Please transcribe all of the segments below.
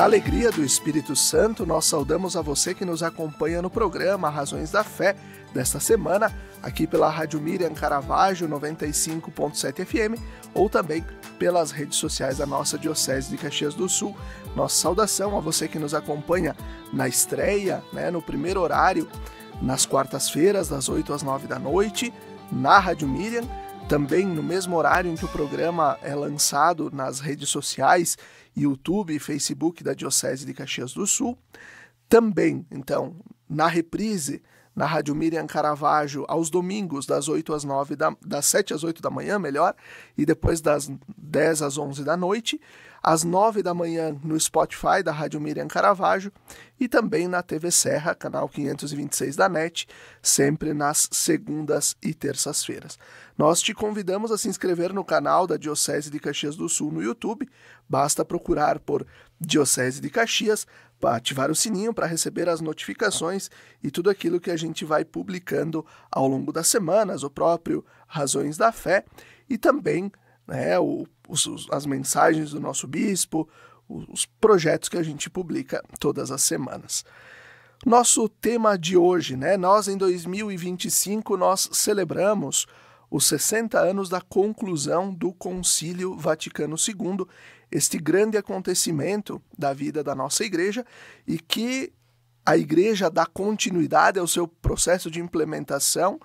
Na alegria do Espírito Santo, nós saudamos a você que nos acompanha no programa Razões da Fé desta semana, aqui pela Rádio Miriam Caravaggio 95.7 FM ou também pelas redes sociais da nossa Diocese de Caxias do Sul. Nossa saudação a você que nos acompanha na estreia, no primeiro horário, nas quartas-feiras, das 8 às 9 da noite, na Rádio Miriam, também no mesmo horário em que o programa é lançado nas redes sociais, YouTube e Facebook da Diocese de Caxias do Sul. Também, então, na reprise, na Rádio Miriam Caravaggio, aos domingos, das 7 às 8 da manhã, e depois das 10 às 11 da noite, às 9 da manhã no Spotify da Rádio Miriam Caravaggio e também na TV Serra, canal 526 da NET, sempre nas segundas e terças-feiras. Nós te convidamos a se inscrever no canal da Diocese de Caxias do Sul no YouTube. Basta procurar por Diocese de Caxias, para ativar o sininho para receber as notificações e tudo aquilo que a gente vai publicando ao longo das semanas, o próprio Razões da Fé e também as mensagens do nosso bispo, os projetos que a gente publica todas as semanas. Nosso tema de hoje, nós em 2025 nós celebramos os 60 anos da conclusão do Concílio Vaticano II, este grande acontecimento da vida da nossa igreja e que a igreja dá continuidade ao seu processo de implementação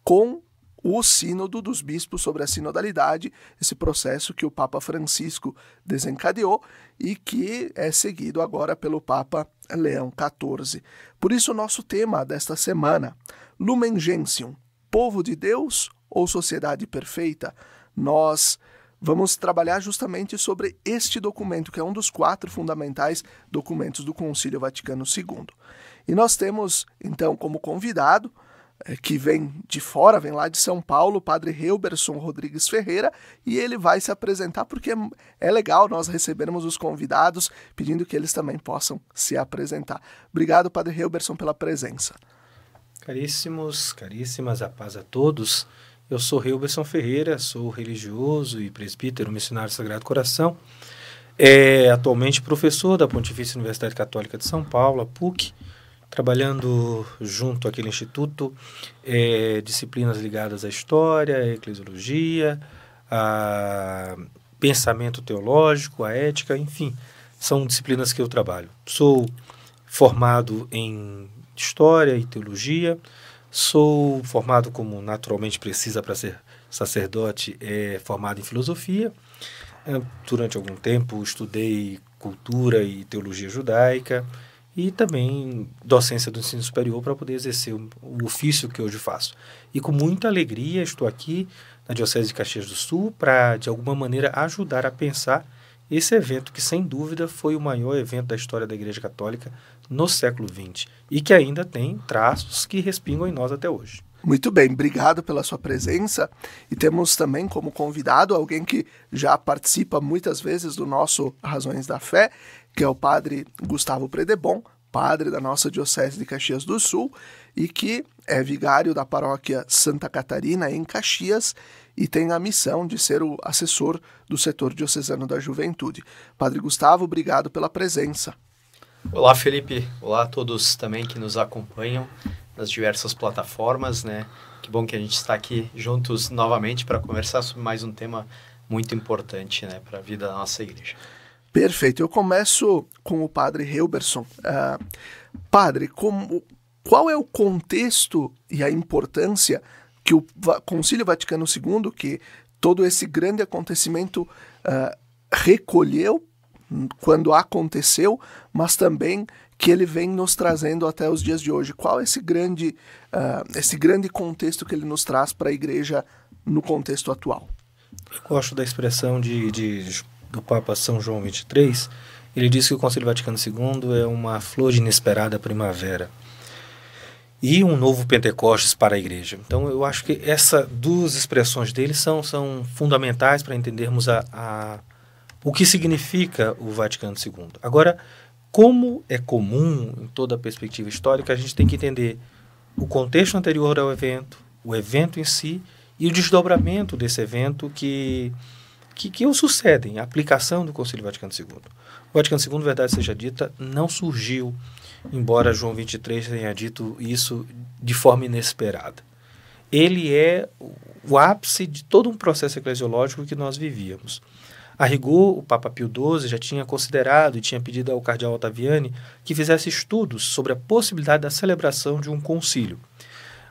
com o Sínodo dos Bispos sobre a Sinodalidade, esse processo que o Papa Francisco desencadeou e que é seguido agora pelo Papa Leão XIV. Por isso, o nosso tema desta semana, Lumen Gentium, povo de Deus ou sociedade perfeita? Nós vamos trabalhar justamente sobre este documento, que é um dos 4 fundamentais documentos do Concílio Vaticano II. E nós temos, então, como convidado, que vem de fora, vem lá de São Paulo, o padre Helberson Rodrigues Ferreira, e ele vai se apresentar, porque é legal nós recebermos os convidados, pedindo que eles também possam se apresentar. Obrigado, padre Helberson, pela presença. Caríssimos, caríssimas, a paz a todos. Eu sou Helberson Ferreira, sou religioso e presbítero missionário do Sagrado Coração, atualmente professor da Pontifícia Universidade Católica de São Paulo, a PUC, trabalhando junto àquele instituto, disciplinas ligadas à história, à eclesiologia, a pensamento teológico, a ética, enfim, são disciplinas que eu trabalho. Sou formado em história e teologia, sou formado como naturalmente precisa para ser sacerdote, formado em filosofia. Durante algum tempo estudei cultura e teologia judaica e também docência do ensino superior para poder exercer o ofício que hoje faço. E com muita alegria estou aqui na Diocese de Caxias do Sul para, de alguma maneira, ajudar a pensar esse evento que, sem dúvida, foi o maior evento da história da Igreja Católica no século XX e que ainda tem traços que respingam em nós até hoje. Muito bem, obrigado pela sua presença. E temos também como convidado alguém que já participa muitas vezes do nosso Razões da Fé, que é o padre Gustavo Predebon, padre da nossa Diocese de Caxias do Sul e que é vigário da paróquia Santa Catarina, em Caxias, e tem a missão de ser o assessor do setor diocesano da juventude. Padre Gustavo, obrigado pela presença. Olá, Felipe. Olá a todos também que nos acompanham nas diversas plataformas, Que bom que a gente está aqui juntos novamente para conversar sobre mais um tema muito importante, para a vida da nossa igreja. Perfeito. Eu começo com o padre Helberson. Padre, qual é o contexto e a importância que o Concílio Vaticano II, que todo esse grande acontecimento recolheu quando aconteceu, mas também que ele vem nos trazendo até os dias de hoje? Qual é esse grande contexto que ele nos traz para a Igreja no contexto atual? Eu gosto da expressão do Papa São João XXIII. Ele diz que o Concílio Vaticano II é uma flor de inesperada primavera e um novo Pentecostes para a Igreja. Então eu acho que essas duas expressões dele são fundamentais para entendermos o que significa o Vaticano II. Agora, como é comum em toda a perspectiva histórica, a gente tem que entender o contexto anterior ao evento, o evento em si e o desdobramento desse evento que que o sucedem, a aplicação do Concílio Vaticano II. O Vaticano II, verdade seja dita, não surgiu, embora João XXIII tenha dito isso de forma inesperada. Ele é o ápice de todo um processo eclesiológico que nós vivíamos. A rigor, o Papa Pio XII já tinha considerado e tinha pedido ao cardeal Ottaviani que fizesse estudos sobre a possibilidade da celebração de um concílio.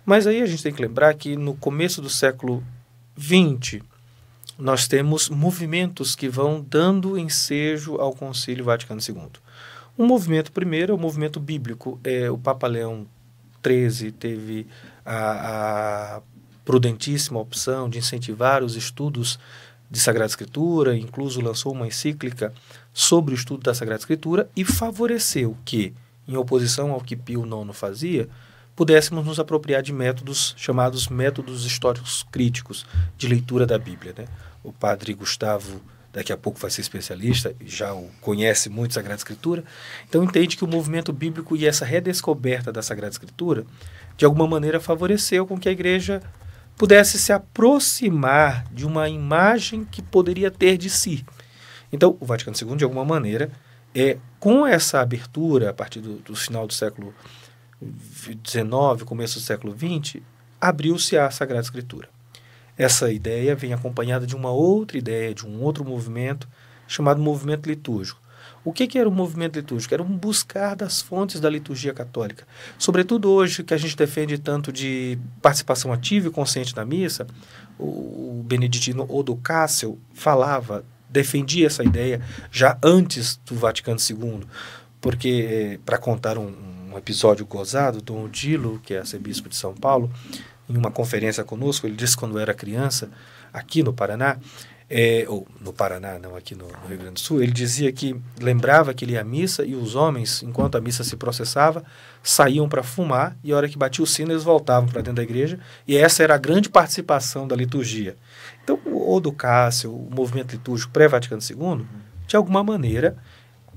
Mas aí a gente tem que lembrar que no começo do século XX, nós temos movimentos que vão dando ensejo ao Concílio Vaticano II. Um movimento primeiro é o movimento bíblico. O Papa Leão XIII teve a prudentíssima opção de incentivar os estudos de Sagrada Escritura, incluso lançou uma encíclica sobre o estudo da Sagrada Escritura e favoreceu que, em oposição ao que Pio IX fazia, pudéssemos nos apropriar de métodos chamados métodos históricos críticos de leitura da Bíblia, né? O padre Gustavo, daqui a pouco vai ser especialista, já conhece muito a Sagrada Escritura, então entende que o movimento bíblico e essa redescoberta da Sagrada Escritura, de alguma maneira favoreceu com que a Igreja pudesse se aproximar de uma imagem que poderia ter de si. Então, o Vaticano II, de alguma maneira, com essa abertura, a partir do final do século XIX, começo do século XX, abriu-se à Sagrada Escritura. Essa ideia vem acompanhada de uma outra ideia, de um outro movimento, chamado movimento litúrgico. O que era o movimento litúrgico? Era um buscar das fontes da liturgia católica. Sobretudo hoje, que a gente defende tanto de participação ativa e consciente na missa, o beneditino Odo Cássio defendia essa ideia já antes do Vaticano II, porque, para contar um episódio gozado, Dom Odilo, que é arcebispo de São Paulo, em uma conferência conosco, ele disse que quando era criança, aqui no Paraná, ou no Paraná, não aqui no Rio Grande do Sul, ele dizia que lembrava que ele ia à missa e os homens, enquanto a missa se processava, saíam para fumar e a hora que batia o sino eles voltavam para dentro da igreja e essa era a grande participação da liturgia. Então, o Odo Cássio, o movimento litúrgico pré-Vaticano II, de alguma maneira,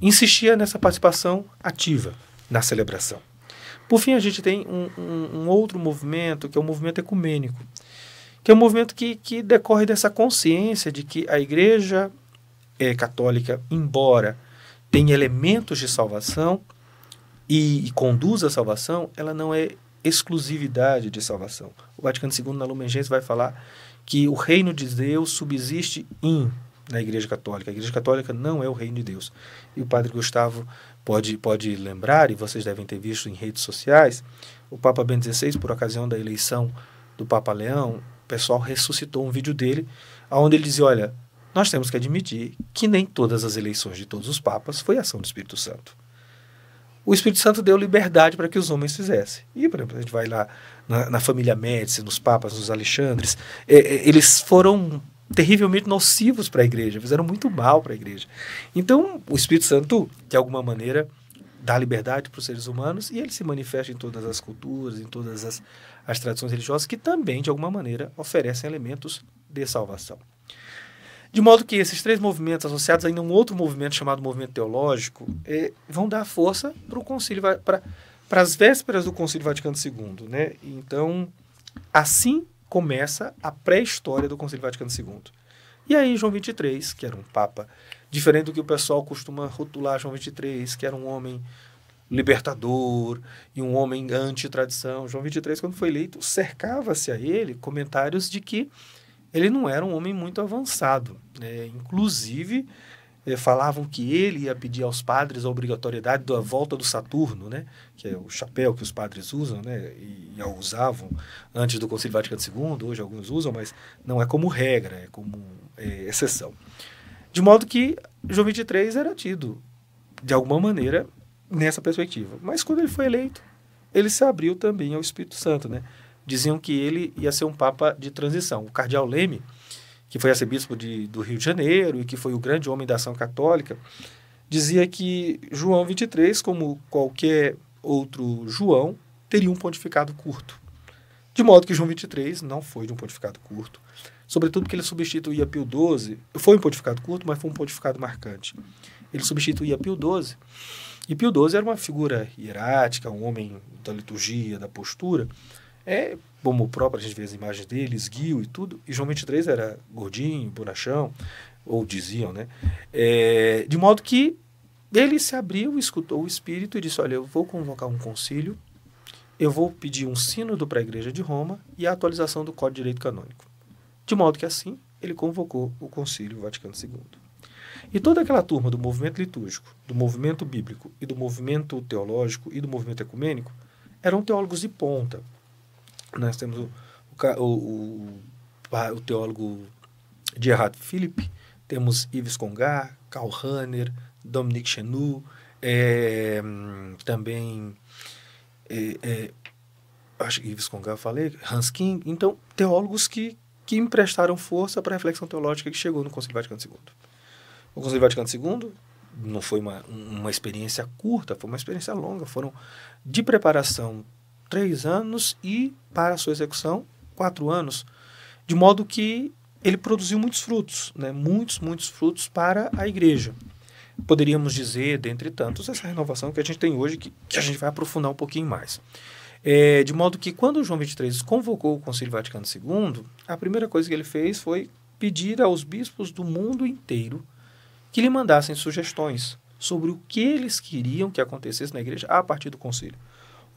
insistia nessa participação ativa na celebração. Por fim, a gente tem um outro movimento, que é o movimento ecumênico, que é um movimento que decorre dessa consciência de que a Igreja católica, embora tenha elementos de salvação e conduz à salvação, ela não é exclusividade de salvação. O Vaticano II, na Lumen Gentium, vai falar que o reino de Deus subsiste na Igreja Católica. A Igreja Católica não é o reino de Deus. E o padre Gustavo pode lembrar, e vocês devem ter visto em redes sociais, o Papa Bento XVI, por ocasião da eleição do Papa Leão, o pessoal ressuscitou um vídeo dele, onde ele dizia, olha, nós temos que admitir que nem todas as eleições de todos os papas foi ação do Espírito Santo. O Espírito Santo deu liberdade para que os homens fizessem. E, por exemplo, a gente vai lá na família Médici, nos papas, nos Alexandres, eles foram terrivelmente nocivos para a igreja, fizeram muito mal para a igreja. Então, o Espírito Santo, de alguma maneira, dá liberdade para os seres humanos e ele se manifesta em todas as culturas, em todas as tradições religiosas, que também, de alguma maneira, oferecem elementos de salvação. De modo que esses três movimentos, associados ainda a um outro movimento chamado movimento teológico, vão dar força para o concílio, para as vésperas do Concílio Vaticano II, né? Então, assim começa a pré-história do Concílio Vaticano II. E aí João XXIII, que era um papa, diferente do que o pessoal costuma rotular João XXIII, que era um homem libertador e um homem anti-tradição. João XXIII, quando foi eleito, cercava-se a ele comentários de que ele não era um homem muito avançado, né? Inclusive, falavam que ele ia pedir aos padres a obrigatoriedade da volta do Saturno, né? Que é o chapéu que os padres usam, né? E usavam antes do Concílio Vaticano II, hoje alguns usam, mas não é como regra, é como exceção. De modo que João XXIII era tido, de alguma maneira, nessa perspectiva. Mas quando ele foi eleito, ele se abriu também ao Espírito Santo, né? Diziam que ele ia ser um papa de transição. O cardeal Leme, que foi arcebispo do Rio de Janeiro e que foi o grande homem da ação católica, dizia que João XXIII, como qualquer outro João, teria um pontificado curto. De modo que João XXIII não foi de um pontificado curto, sobretudo porque ele substituía Pio XII, foi um pontificado curto, mas foi um pontificado marcante. Ele substituía Pio XII, e Pio XII era uma figura hierática, um homem da liturgia, da postura, Como o próprio, a gente vê as imagens dele, esguio e tudo, e João 23 era gordinho, bonachão, ou diziam, né? De modo que ele se abriu, escutou o Espírito e disse, olha, eu vou convocar um concílio, eu vou pedir um sínodo para a Igreja de Roma e a atualização do Código de Direito Canônico. De modo que assim, ele convocou o Concílio Vaticano II. E toda aquela turma do movimento litúrgico, do movimento bíblico e do movimento teológico e do movimento ecumênico eram teólogos de ponta. Nós temos o teólogo Gerhard Philipp, temos Yves Congar, Karl Rahner, Dominique Chenu, também acho que Yves Congar eu falei, Hans King. Então, teólogos que emprestaram força para a reflexão teológica que chegou no Concílio Vaticano II. O Concílio Vaticano II não foi uma experiência curta, foi uma experiência longa. Foram de preparação 3 anos e para a sua execução 4 anos. De modo que ele produziu muitos frutos, né? Muitos frutos para a Igreja. Poderíamos dizer, dentre tantos, essa renovação que a gente tem hoje, que a gente vai aprofundar um pouquinho mais. De modo que quando João 23 convocou o Concílio Vaticano II, a primeira coisa que ele fez foi pedir aos bispos do mundo inteiro que lhe mandassem sugestões sobre o que eles queriam que acontecesse na igreja a partir do concílio.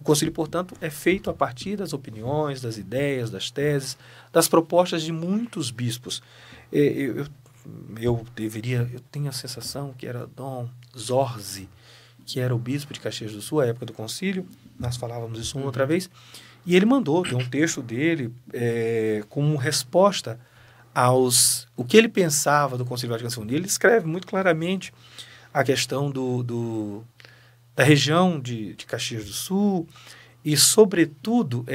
O concílio, portanto, é feito a partir das opiniões, das ideias, das teses, das propostas de muitos bispos. Eu tenho a sensação que era Dom Zorzi, que era o bispo de Caxias do Sul, à época do concílio, nós falávamos isso uma outra vez, e ele tem um texto dele como resposta o que ele pensava do Concílio Vaticano II. Ele escreve muito claramente a questão da região de Caxias do Sul e, sobretudo,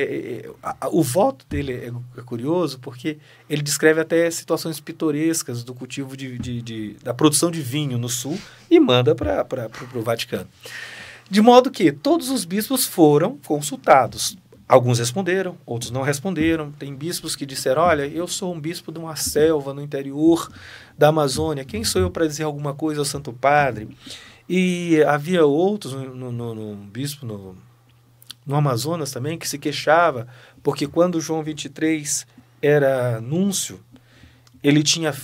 o voto dele é curioso porque ele descreve até situações pitorescas do cultivo da produção de vinho no Sul e manda para o Vaticano. De modo que todos os bispos foram consultados. Alguns responderam, outros não responderam. Tem bispos que disseram, olha, eu sou um bispo de uma selva no interior da Amazônia, quem sou eu para dizer alguma coisa ao Santo Padre? E havia outros, bispo no Amazonas também, que se queixava, porque quando João 23 era núncio, ele tinha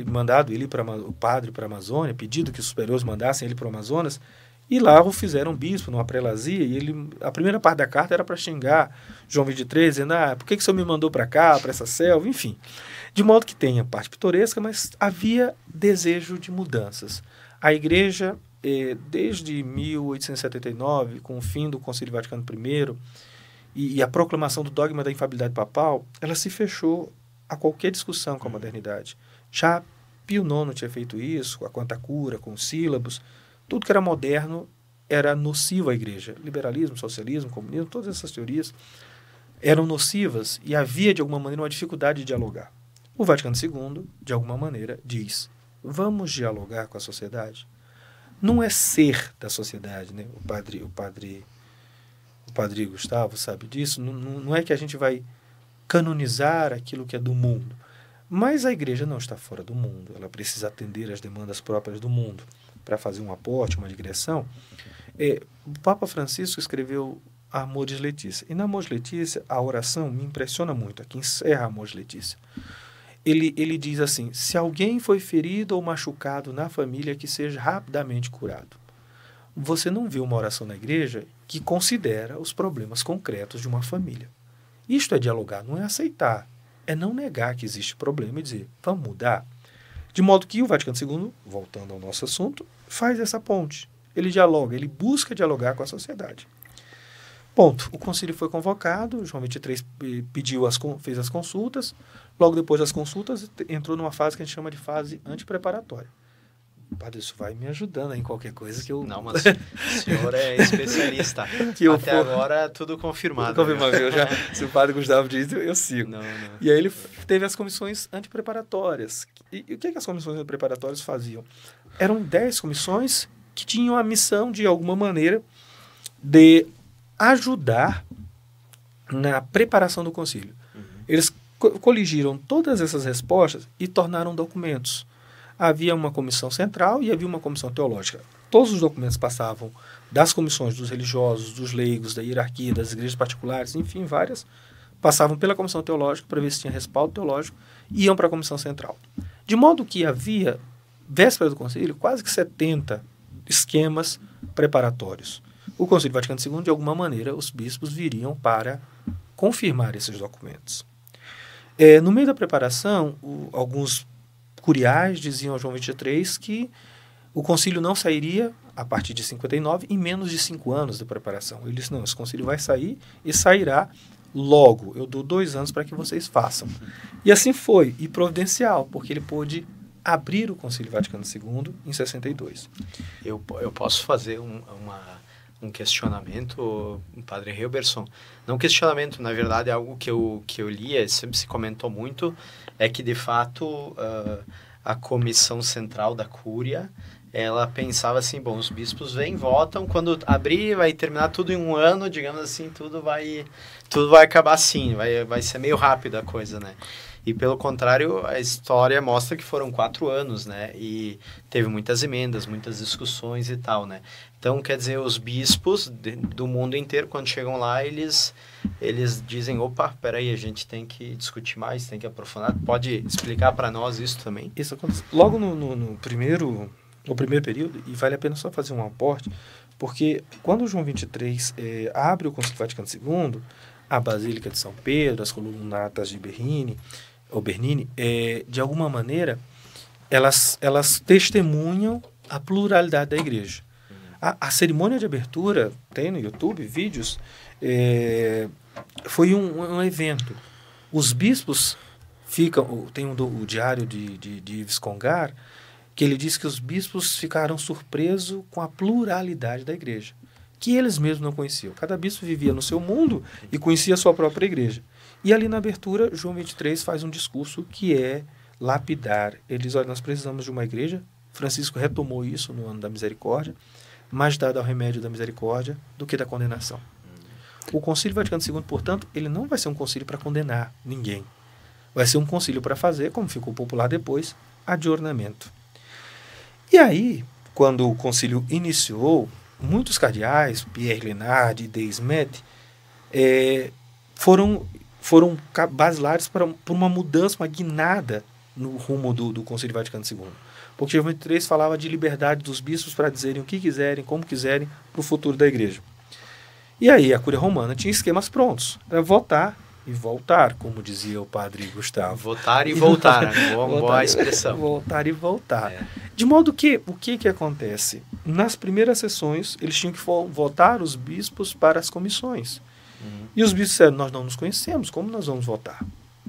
mandado o padre para a Amazônia, pedido que os superiores mandassem ele para o Amazonas, e lá o fizeram bispo, numa prelazia, e a primeira parte da carta era para xingar João 23, dizendo, por que o senhor me mandou para cá, para essa selva, enfim. De modo que tem a parte pitoresca, mas havia desejo de mudanças. A igreja, desde 1879, com o fim do Concílio Vaticano I, e a proclamação do dogma da infalibilidade papal, ela se fechou a qualquer discussão com a modernidade. Já Pio IX tinha feito isso, com a Quanta Cura, com os sílabos. Tudo que era moderno era nocivo à igreja. Liberalismo, socialismo, comunismo, todas essas teorias eram nocivas e havia, de alguma maneira, uma dificuldade de dialogar. O Vaticano II, de alguma maneira, diz, vamos dialogar com a sociedade. Não é ser da sociedade, né? O padre Gustavo sabe disso. Não é que a gente vai canonizar aquilo que é do mundo. Mas a igreja não está fora do mundo. Ela precisa atender às demandas próprias do mundo para fazer um aporte, uma digressão. O Papa Francisco escreveu Amoris Laetitia. E na Amoris Laetitia, a oração me impressiona muito. Aqui encerra a Amoris Laetitia. Ele diz assim, se alguém foi ferido ou machucado na família, que seja rapidamente curado. Você não vê uma oração na igreja que considera os problemas concretos de uma família. Isto é dialogar, não é aceitar. É não negar que existe problema e dizer, vamos mudar. De modo que o Vaticano II, voltando ao nosso assunto, faz essa ponte. Ele dialoga, ele busca dialogar com a sociedade. Ponto. O concílio foi convocado, João 23 fez as consultas, logo depois das consultas entrou numa fase que a gente chama de fase antepreparatória. Padre, isso vai me ajudando em qualquer coisa que eu... Não, mas o senhor é especialista. Agora tudo confirmado. Confirmado, se o padre Gustavo diz, eu sigo. Não. E aí ele teve as comissões antepreparatórias. E o que as comissões antepreparatórias faziam? Eram 10 comissões que tinham a missão, de alguma maneira, de ajudar na preparação do concílio. Eles coligiram todas essas respostas e tornaram documentos. havia uma comissão central e havia uma comissão teológica. Todos os documentos passavam das comissões dos religiosos, dos leigos, da hierarquia, das igrejas particulares, enfim, várias, passavam pela comissão teológica para ver se tinha respaldo teológico e iam para a comissão central. De modo que havia, véspera do concílio, quase que 70 esquemas preparatórios. O Concílio Vaticano II, de alguma maneira, os bispos viriam para confirmar esses documentos. No meio da preparação, alguns curiais diziam a João XXIII que o concílio não sairia, a partir de 59, em menos de 5 anos de preparação. Ele disse, não, esse concílio vai sair e sairá logo. Eu dou 2 anos para que vocês façam. E assim foi, e providencial, porque ele pôde abrir o Concílio Vaticano II em 62. Eu posso fazer um questionamento, Padre Hilberson. Não questionamento, na verdade, é algo que eu li, sempre se comentou muito, é que, de fato, a comissão central da Cúria, ela pensava assim, bom, os bispos vêm, votam, quando abrir vai terminar tudo em 1 ano, digamos assim, tudo vai acabar assim, vai ser meio rápido a coisa, né? E, pelo contrário, a história mostra que foram 4 anos, né? E teve muitas emendas, muitas discussões e tal, né? Então, quer dizer, os bispos do mundo inteiro, quando chegam lá, eles dizem, opa, peraí, a gente tem que discutir mais, tem que aprofundar. Pode explicar para nós isso também? Isso acontece logo no primeiro período, e vale a pena só fazer um aporte, porque quando João XXIII abre o Concílio Vaticano II, a Basílica de São Pedro, as colunatas de Bernini, de alguma maneira, elas testemunham a pluralidade da igreja. A cerimônia de abertura, tem no YouTube vídeos, foi um evento. Os bispos ficam, tem o diário de Yves Congar, que ele diz que os bispos ficaram surpresos com a pluralidade da igreja, que eles mesmos não conheciam. Cada bispo vivia no seu mundo e conhecia a sua própria igreja. E ali na abertura, João XXIII faz um discurso que é lapidar. Ele diz, olha, nós precisamos de uma igreja. Francisco retomou isso no ano da misericórdia, mais dado ao remédio da misericórdia do que da condenação. O Concílio Vaticano II, portanto, ele não vai ser um concílio para condenar ninguém. Vai ser um concílio para fazer, como ficou popular depois, adornamento. E aí, quando o concílio iniciou, muitos cardeais, Pierre Lénard e Desmet, foram basilares para uma mudança, uma guinada no rumo do Concílio Vaticano II. Porque João XXIII falava de liberdade dos bispos para dizerem o que quiserem, como quiserem, para o futuro da igreja. E aí a Cúria Romana tinha esquemas prontos. Era votar e voltar, como dizia o padre Gustavo. Votar e voltar, boa expressão. Voltar e voltar. De modo que, o que acontece? Nas primeiras sessões, eles tinham que votar os bispos para as comissões. E os bispos disseram, nós não nos conhecemos, como nós vamos votar?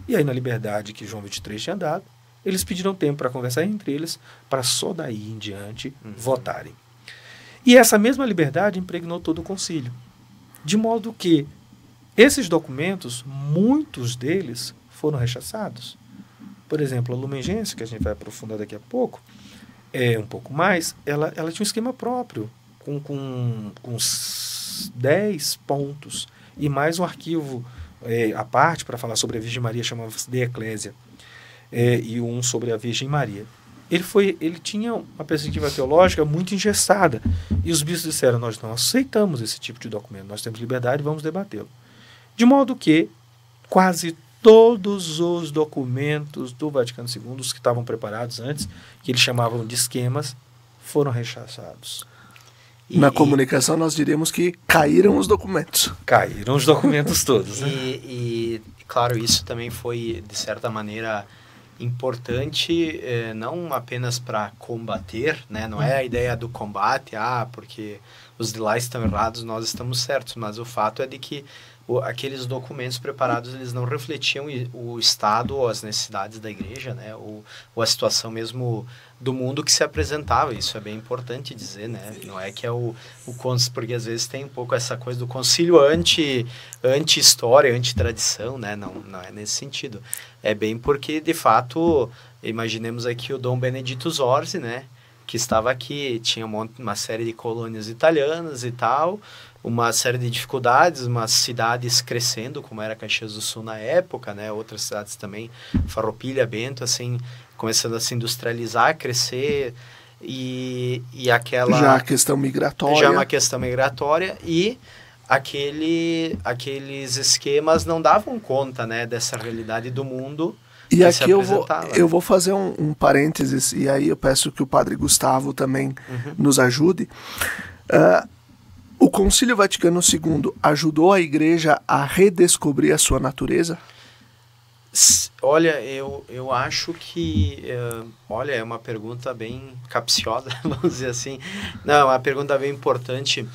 E aí, na liberdade que João XXIII tinha dado, eles pediram tempo para conversar entre eles, para só daí em diante votarem. E essa mesma liberdade impregnou todo o concílio. De modo que esses documentos, muitos deles foram rechaçados. Por exemplo, a Lumen Gentium, que a gente vai aprofundar daqui a pouco, um pouco mais, ela tinha um esquema próprio, com uns 10 pontos, e mais um arquivo à parte para falar sobre a Virgem Maria, chamava-se De Ecclesia, e um sobre a Virgem Maria. Ele tinha uma perspectiva teológica muito engessada, e os bispos disseram, nós não aceitamos esse tipo de documento, nós temos liberdade, vamos debatê-lo. De modo que quase todos os documentos do Vaticano II, os que estavam preparados antes, que eles chamavam de esquemas, foram rechaçados. Na comunicação nós diríamos que caíram os documentos. Caíram os documentos todos. Né? E, claro, isso também foi, de certa maneira, importante, não apenas para combater, né? Não é a ideia do combate, porque os de lá estão errados, nós estamos certos, mas o fato é de que aqueles documentos preparados, eles não refletiam o estado ou as necessidades da igreja, né? Ou a situação mesmo do mundo que se apresentava. Isso é bem importante dizer, né? Não é que é o porque às vezes tem um pouco essa coisa do concílio anti-história, anti-tradição, né? Não é nesse sentido. É bem porque, de fato, imaginemos aqui o Dom Benedito Zorzi, né? que estava aqui, tinha uma série de colônias italianas e tal, uma série de dificuldades, umas cidades crescendo, como era Caxias do Sul na época, né? Outras cidades também, Farroupilha, Bento, assim, começando a se industrializar, crescer, e aquela... Já a questão migratória. Já uma questão migratória, e aqueles esquemas não davam conta, né, dessa realidade do mundo. E aqui eu vou fazer um parênteses, e aí eu peço que o Padre Gustavo também nos ajude. O Concílio Vaticano II ajudou a Igreja a redescobrir a sua natureza? Olha, eu acho que... olha, é uma pergunta bem capciosa, vamos dizer assim. Não, é uma pergunta bem importante.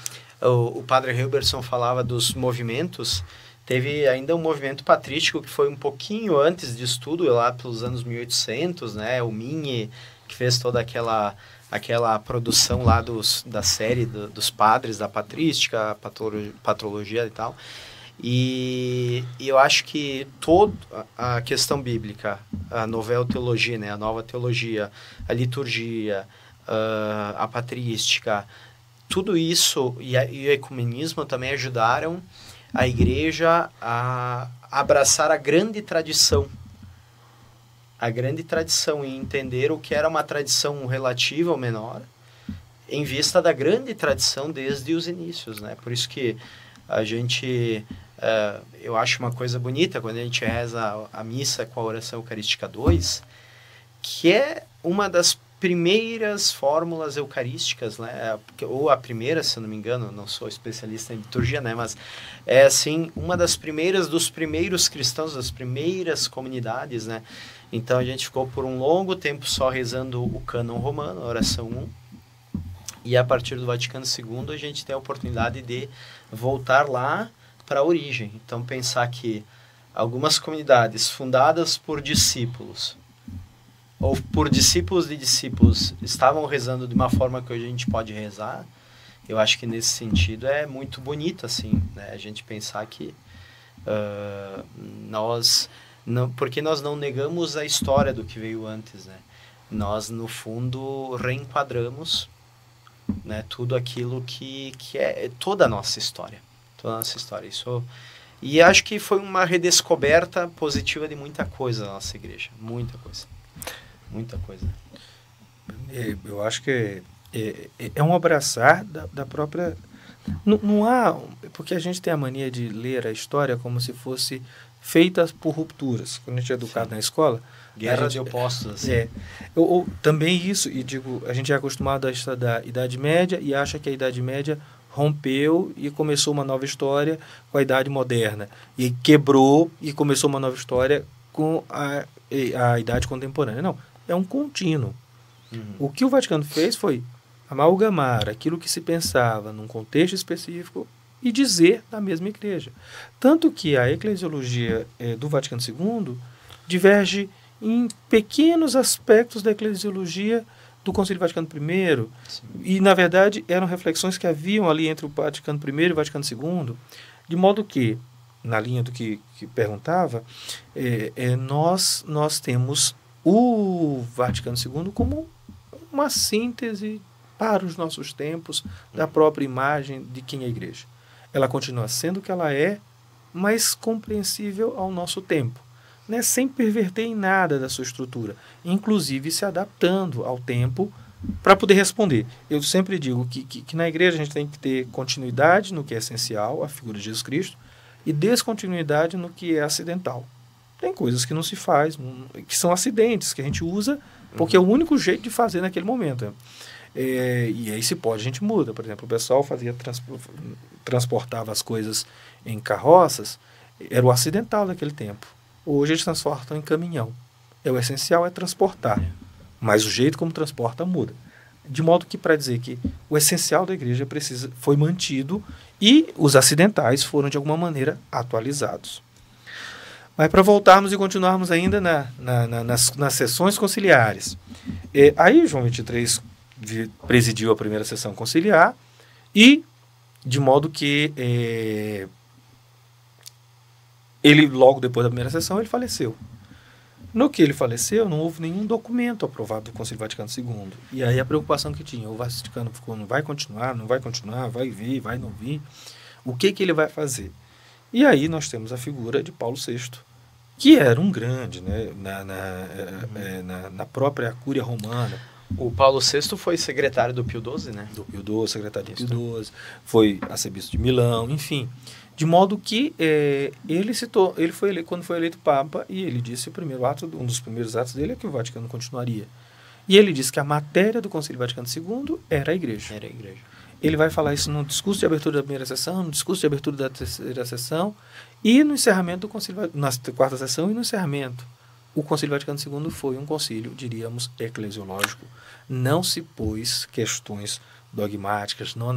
O Padre Hilberson falava dos movimentos. Teve ainda um movimento patrístico que foi um pouquinho antes disso tudo, lá pelos anos 1800, né? O Minhe, que fez toda aquela produção lá da série dos padres, da patrística, patrologia e tal. E eu acho que toda a questão bíblica, a novela teologia, né? A nova teologia, a liturgia, a patrística, tudo isso e o ecumenismo também ajudaram a Igreja a abraçar a grande tradição e entender o que era uma tradição relativa ou menor, em vista da grande tradição desde os inícios, né? Por isso que a gente, eu acho uma coisa bonita quando a gente reza a missa com a oração eucarística 2, que é uma das primeiras fórmulas eucarísticas, né? Ou a primeira, se eu não me engano, não sou especialista em liturgia, né? Mas é assim, uma das primeiras, dos primeiros cristãos, das primeiras comunidades, né? Então a gente ficou por um longo tempo só rezando o cânon romano, a oração 1, e a partir do Vaticano II a gente tem a oportunidade de voltar lá para a origem. Então pensar que algumas comunidades fundadas por discípulos, ou por discípulos de discípulos, estavam rezando de uma forma que hoje a gente pode rezar, eu acho que nesse sentido é muito bonito, assim, né? A gente pensar que porque nós não negamos a história do que veio antes, né? Nós, no fundo, reenquadramos, né, tudo aquilo que é toda a nossa história. Toda a nossa história. E acho que foi uma redescoberta positiva de muita coisa na nossa igreja. Muita coisa. Muita coisa. Eu acho que é um abraçar da própria... Não há... Porque a gente tem a mania de ler a história como se fosse feita por rupturas. Quando a gente é educado na escola... Guerra de opostos, assim. Ou também isso, e digo, a gente é acostumado a estudar a Idade Média e acha que a Idade Média rompeu e começou uma nova história com a Idade Moderna. E quebrou e começou uma nova história com a Idade Contemporânea. Não, é um contínuo. O que o Vaticano fez foi amalgamar aquilo que se pensava num contexto específico e dizer da mesma igreja. Tanto que a eclesiologia do Vaticano II diverge em pequenos aspectos da eclesiologia do Concílio Vaticano I. Sim. E, na verdade, eram reflexões que haviam ali entre o Vaticano I e o Vaticano II, de modo que, na linha do que perguntava, nós temos o Vaticano II como uma síntese para os nossos tempos da própria imagem de quem é a igreja. Ela continua sendo o que ela é, mas compreensível ao nosso tempo, né? Sem perverter em nada da sua estrutura, inclusive se adaptando ao tempo para poder responder. Eu sempre digo que na igreja a gente tem que ter continuidade no que é essencial, a figura de Jesus Cristo, e descontinuidade no que é acidental. Tem coisas que não se faz, que são acidentes, que a gente usa porque é o único jeito de fazer naquele momento. E aí se pode, a gente muda. Por exemplo, o pessoal transportava as coisas em carroças, era o acidental daquele tempo. Hoje eles transportam em caminhão. O essencial é transportar, mas o jeito como transporta muda. De modo que, para dizer que o essencial da igreja foi mantido e os acidentais foram, de alguma maneira, atualizados. Mas para voltarmos e continuarmos ainda nas sessões conciliares. Aí João XXIII presidiu a primeira sessão conciliar e, de modo que ele, logo depois da primeira sessão, ele faleceu. No que ele faleceu, não houve nenhum documento aprovado do Concílio Vaticano II. E aí a preocupação que tinha, o Vaticano ficou, não vai continuar, vai vir, vai não vir. O que ele vai fazer? E aí nós temos a figura de Paulo VI, que era um grande, né, na própria Cúria Romana. O Paulo VI foi secretário do Pio XII, né? Do Pio XII, secretário do Pio XII, foi arcebispo de Milão, enfim. De modo que ele foi eleito, quando foi eleito Papa, e ele disse um dos primeiros atos dele é que o Vaticano continuaria. E ele disse que a matéria do Concílio Vaticano II era a Igreja. Era a Igreja. Ele vai falar isso no discurso de abertura da primeira sessão, no discurso de abertura da terceira sessão e no encerramento do Concílio, na quarta sessão e no encerramento. O Concílio Vaticano II foi um concílio, diríamos, eclesiológico. Não se pôs questões dogmáticas, não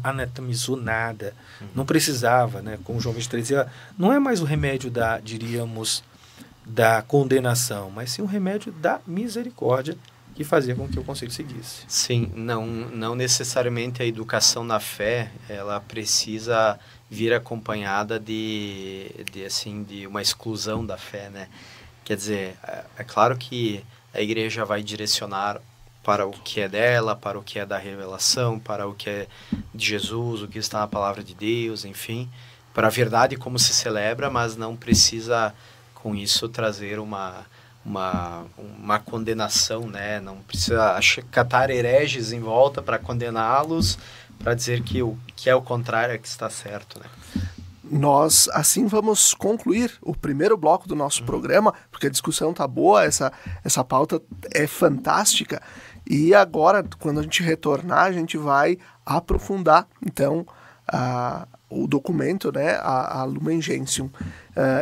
anatomizou nada, não precisava, né? Como João 23 dizia, não é mais o remédio da condenação, mas sim o remédio da misericórdia que fazia com que o concílio seguisse. Sim, não necessariamente a educação na fé, ela precisa vir acompanhada de uma exclusão da fé, né? Quer dizer, é claro que a igreja vai direcionar para o que é dela, para o que é da revelação, para o que é de Jesus, o que está na palavra de Deus, enfim, para a verdade como se celebra, mas não precisa com isso trazer uma condenação, né? Não precisa catar hereges em volta para condená-los, para dizer que o que é o contrário é que está certo, né? Nós, assim, vamos concluir o primeiro bloco do nosso programa, porque a discussão tá boa, essa pauta é fantástica, e agora, quando a gente retornar, a gente vai aprofundar, então, o documento, né, a Lumen Gentium.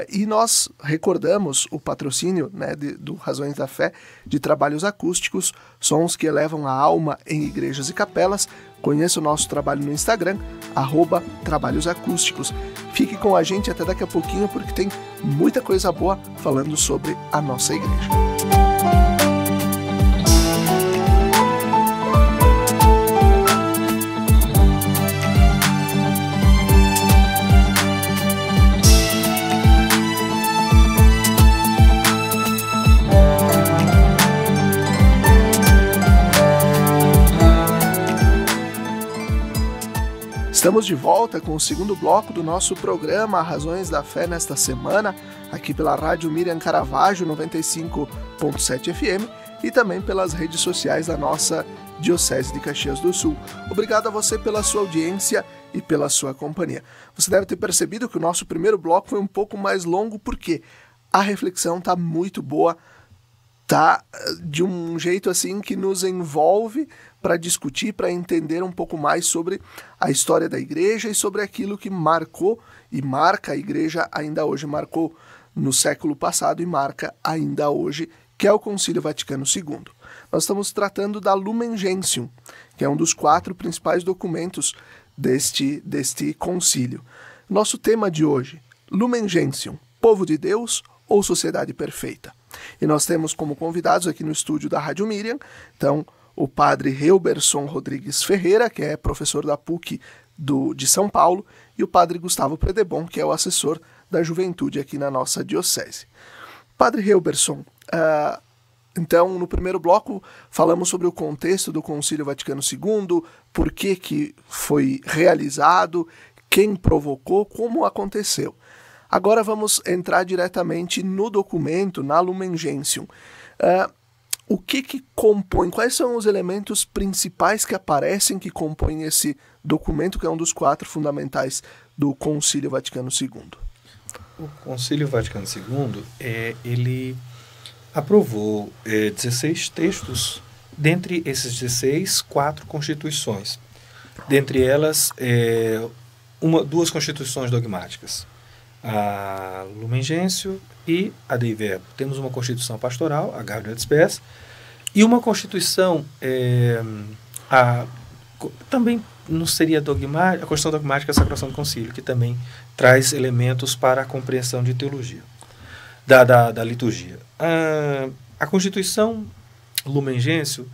E nós recordamos o patrocínio, né, do Razões da Fé, de trabalhos acústicos, sons que elevam a alma em igrejas e capelas. Conheça o nosso trabalho no Instagram, @trabalhosacústicos. Fique com a gente até daqui a pouquinho, porque tem muita coisa boa falando sobre a nossa igreja. Estamos de volta com o segundo bloco do nosso programa Razões da Fé nesta semana, aqui pela Rádio Miriam Caravaggio 95.7 FM e também pelas redes sociais da nossa Diocese de Caxias do Sul. Obrigado a você pela sua audiência e pela sua companhia. Você deve ter percebido que o nosso primeiro bloco foi um pouco mais longo, porque a reflexão está muito boa, tá de um jeito assim que nos envolve para discutir, para entender um pouco mais sobre a história da igreja e sobre aquilo que marcou e marca a igreja ainda hoje, marcou no século passado e marca ainda hoje, que é o Concílio Vaticano II. Nós estamos tratando da Lumen Gentium, que é um dos 4 principais documentos deste concílio. Nosso tema de hoje, Lumen Gentium, povo de Deus ou sociedade perfeita? E nós temos como convidados aqui no estúdio da Rádio Miriam, então, o padre Reuberson Rodrigues Ferreira, que é professor da PUC de São Paulo, e o padre Gustavo Predebon, que é o assessor da juventude aqui na nossa diocese. Padre Reuberson, então, no primeiro bloco, falamos sobre o contexto do Concílio Vaticano II, por que foi realizado, quem provocou, como aconteceu. Agora vamos entrar diretamente no documento, na Lumen Gentium. O que compõe, quais são os elementos principais que aparecem, que compõem esse documento, que é um dos 4 fundamentais do Concílio Vaticano II? O Concílio Vaticano II, ele aprovou 16 textos, dentre esses 16, 4 constituições. Dentre elas, 2 constituições dogmáticas, a Lumen Gentium e a Dei Verbo. Temos uma constituição pastoral, a Gaudium et Spes, e uma constituição, também não seria dogmática, a Constituição Dogmática é a Sacração do Concílio, que também traz elementos para a compreensão de teologia, da liturgia. A Constituição Lumen Gentium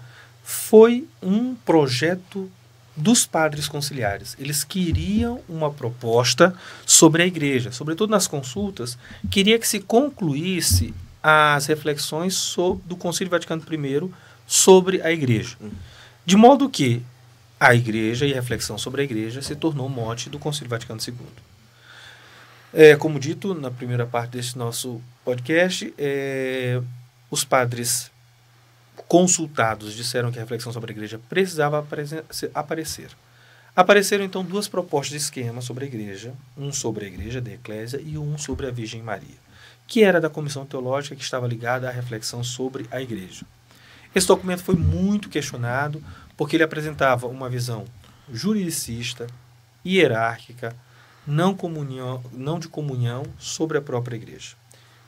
foi um projeto dos padres conciliares. Eles queriam uma proposta sobre a igreja, sobretudo nas consultas, queria que se concluísse as reflexões do Concílio Vaticano I sobre a Igreja. De modo que a Igreja e a reflexão sobre a Igreja se tornou o mote do Concílio Vaticano II. Como dito na primeira parte desse nosso podcast, os padres consultados disseram que a reflexão sobre a Igreja precisava aparecer. Apareceram então duas propostas de esquema sobre a Igreja, um sobre a Igreja da Eclésia e um sobre a Virgem Maria, que era da Comissão Teológica que estava ligada à reflexão sobre a Igreja. Esse documento foi muito questionado porque ele apresentava uma visão juridicista, hierárquica, não de comunhão sobre a própria Igreja.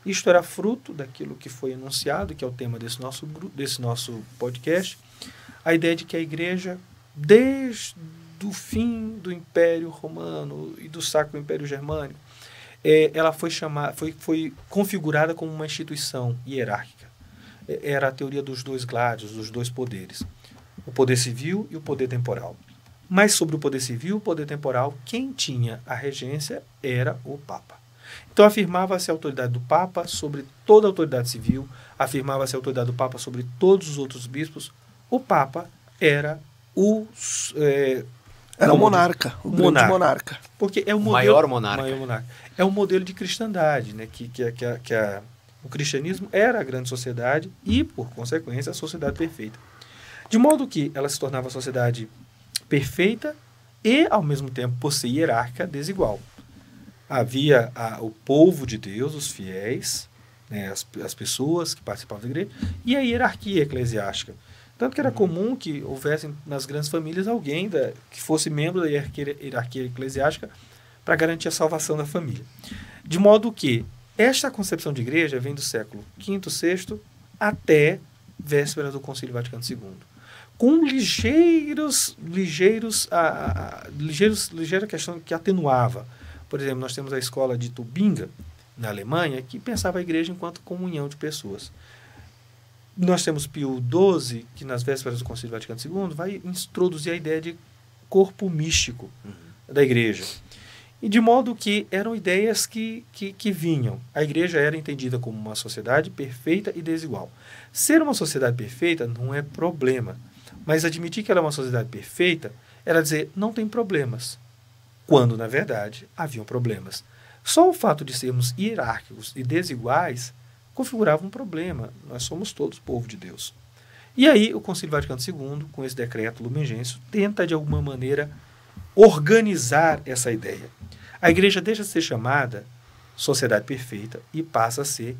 Isto era fruto daquilo que foi enunciado, que é o tema desse nosso podcast, a ideia de que a Igreja, desde o fim do Império Romano e do Sacro Império Germânico, ela foi configurada como uma instituição hierárquica. Era a teoria dos dois gládios, dos dois poderes, o poder civil e o poder temporal. Mas sobre o poder civil e o poder temporal, quem tinha a regência era o Papa. Então afirmava-se a autoridade do Papa sobre toda a autoridade civil, afirmava-se a autoridade do Papa sobre todos os outros bispos. O Papa era o monarca, o grande monarca. Porque é o maior monarca. É um modelo de cristandade, né? O cristianismo era a grande sociedade e, por consequência, a sociedade perfeita. De modo que ela se tornava a sociedade perfeita e, ao mesmo tempo, por ser hierárquica, desigual. Havia o povo de Deus, os fiéis, né, as pessoas que participavam da igreja, e a hierarquia eclesiástica. Tanto que era comum que houvesse nas grandes famílias alguém que fosse membro da hierarquia eclesiástica para garantir a salvação da família. De modo que esta concepção de igreja vem do século V, VI até véspera do Concílio Vaticano II, com ligeira questão que atenuava. Por exemplo, nós temos a escola de Tubinga, na Alemanha, que pensava a igreja enquanto comunhão de pessoas. Nós temos Pio XII, que nas vésperas do Concílio Vaticano II vai introduzir a ideia de corpo místico da igreja. E de modo que eram ideias que vinham. A igreja era entendida como uma sociedade perfeita e desigual. Ser uma sociedade perfeita não é problema, mas admitir que ela é uma sociedade perfeita era dizer não tem problemas, quando, na verdade, haviam problemas. Só o fato de sermos hierárquicos e desiguais configurava um problema. Nós somos todos povo de Deus. E aí o Concílio Vaticano II, com esse decreto Lumen Gentium, tenta, de alguma maneira, organizar essa ideia. A igreja deixa de ser chamada sociedade perfeita e passa a ser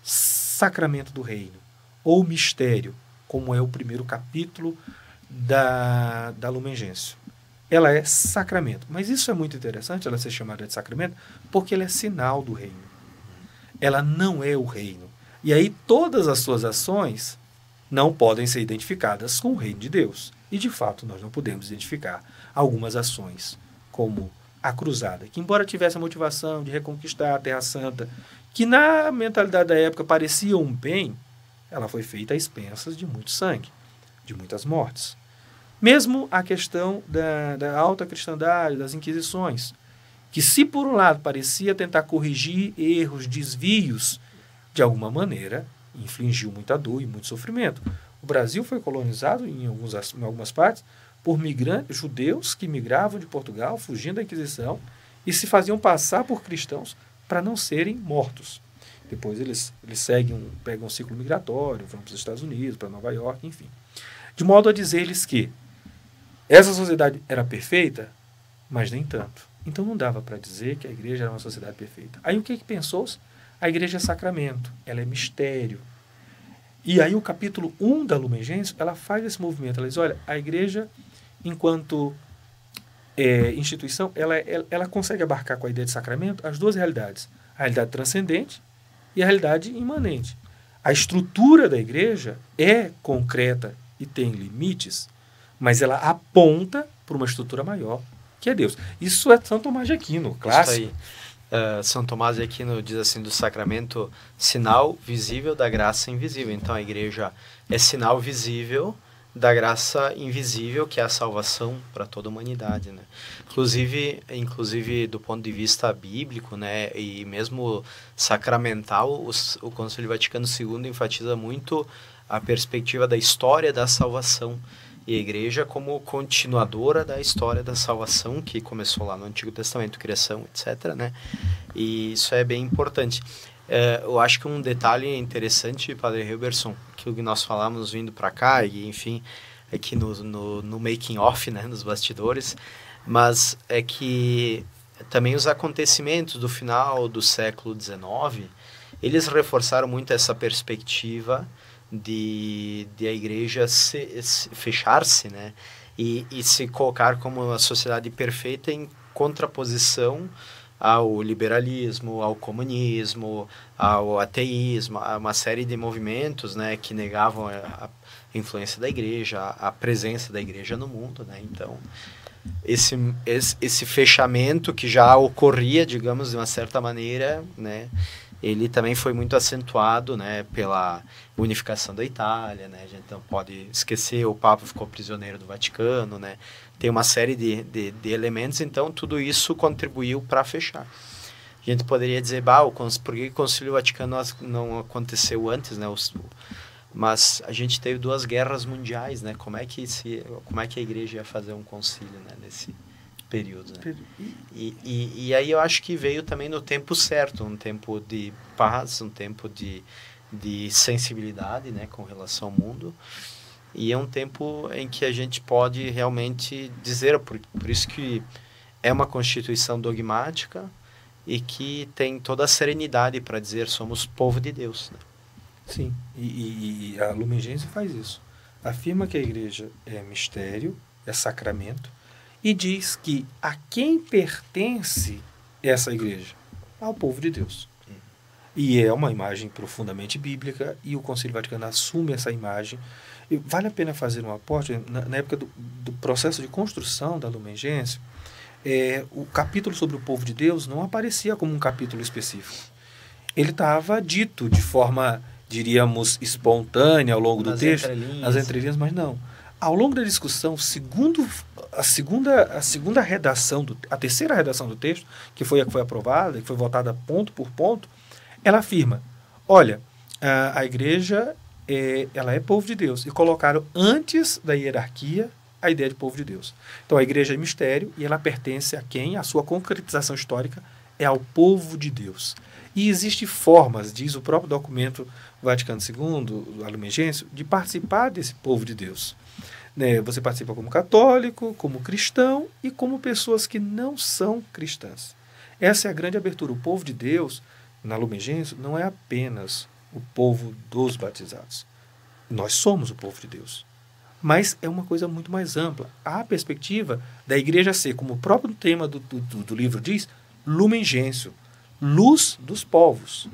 sacramento do reino, ou mistério, como é o primeiro capítulo da Lumen Gentium. Ela é sacramento. Mas isso é muito interessante, ela ser chamada de sacramento, porque ela é sinal do reino. Ela não é o reino. E aí todas as suas ações não podem ser identificadas com o reino de Deus. E, de fato, nós não podemos identificar algumas ações, como a cruzada, que embora tivesse a motivação de reconquistar a Terra Santa, que na mentalidade da época parecia um bem, ela foi feita a expensas de muito sangue, de muitas mortes. Mesmo a questão da alta cristandade, das inquisições, que se por um lado parecia tentar corrigir erros, desvios, de alguma maneira infligiu muita dor e muito sofrimento. O Brasil foi colonizado em algumas partes por migrantes judeus que migravam de Portugal, fugindo da Inquisição, e se faziam passar por cristãos para não serem mortos. Depois eles pegam um ciclo migratório, vão para os Estados Unidos, para Nova York, enfim. De modo a dizer-lhes que essa sociedade era perfeita, mas nem tanto. Então não dava para dizer que a igreja era uma sociedade perfeita. Aí o que pensou-se? A igreja é sacramento, ela é mistério. E aí o capítulo 1 da Lumen Gentium, ela faz esse movimento. Ela diz, olha, a igreja, enquanto instituição, ela consegue abarcar com a ideia de sacramento as duas realidades. A realidade transcendente e a realidade imanente. A estrutura da igreja é concreta e tem limites, mas ela aponta para uma estrutura maior, que é Deus. Isso é São Tomás de Aquino, clássico. Isso aí. São Tomás de Aquino diz assim, do sacramento, sinal visível da graça invisível. Então a igreja é sinal visível da graça invisível, que é a salvação para toda a humanidade, né? Inclusive do ponto de vista bíblico, né, e mesmo sacramental, o Concílio Vaticano II enfatiza muito a perspectiva da história da salvação e a Igreja como continuadora da história da salvação, que começou lá no Antigo Testamento, criação, etc., né? E isso é bem importante. Eu acho que um detalhe interessante, Padre Hilberson, que nós falamos vindo para cá, e enfim, aqui no making off, né, nos bastidores, mas é que também os acontecimentos do final do século XIX, eles reforçaram muito essa perspectiva de a Igreja fechar-se, né, e se colocar como uma sociedade perfeita em contraposição ao liberalismo, ao comunismo, ao ateísmo, a uma série de movimentos, né, que negavam a influência da Igreja, a presença da Igreja no mundo, né? Então, esse fechamento que já ocorria, digamos, de uma certa maneira, né, ele também foi muito acentuado, né, pela unificação da Itália, né? A gente não pode esquecer, o Papa ficou prisioneiro do Vaticano, né? Tem uma série de elementos, então tudo isso contribuiu para fechar. A gente poderia dizer, por que o Concílio Vaticano não aconteceu antes, né? Mas a gente teve 2 guerras mundiais, né? Como é que a Igreja ia fazer um concílio, né, nesse período, né? E aí eu acho que veio também no tempo certo, um tempo de paz, um tempo de sensibilidade, né, com relação ao mundo. E é um tempo em que a gente pode realmente dizer, por isso que é uma constituição dogmática e que tem toda a serenidade para dizer somos povo de Deus, né? Sim, e a Lumen Gentium faz isso. Afirma que a Igreja é mistério, é sacramento, e diz que a quem pertence essa Igreja? Ao povo de Deus. E é uma imagem profundamente bíblica, e o Concílio Vaticano assume essa imagem. E vale a pena fazer um aporte, na época do processo de construção da Lumen Gentium, o capítulo sobre o povo de Deus não aparecia como um capítulo específico. Ele estava dito de forma, diríamos, espontânea ao longo do texto, nas entrelinhas, mas não. Ao longo da discussão, a segunda redação, a terceira redação do texto, que foi a que foi aprovada, que foi votada ponto por ponto, ela afirma, olha, a Igreja ela é povo de Deus, e colocaram antes da hierarquia a ideia de povo de Deus. Então a Igreja é mistério e ela pertence a quem? A sua concretização histórica é ao povo de Deus. E existem formas, diz o próprio documento Vaticano II, a Lumen Gentium, de participar desse povo de Deus. Né? Você participa como católico, como cristão e como pessoas que não são cristãs. Essa é a grande abertura. O povo de Deus, na Lumen Gentium, não é apenas o povo dos batizados. Nós somos o povo de Deus. Mas é uma coisa muito mais ampla. Há a perspectiva da Igreja ser, como o próprio tema do livro diz, Lumen Gentium, luz dos povos,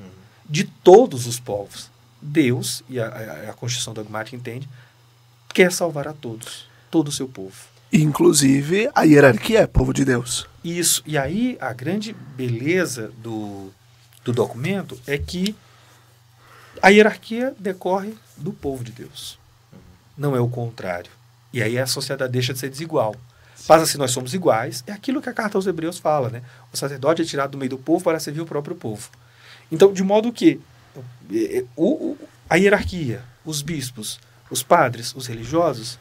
de todos os povos. Deus, e a Constituição Dogmática entende, quer salvar a todos, todo o seu povo. Inclusive, a hierarquia é povo de Deus. Isso. E aí, a grande beleza do documento é que a hierarquia decorre do povo de Deus. Não é o contrário. E aí a sociedade deixa de ser desigual. Passa se nós somos iguais, é aquilo que a carta aos Hebreus fala, né? O sacerdote é tirado do meio do povo para servir o próprio povo. Então, de modo que a hierarquia, os bispos, os padres, os religiosos,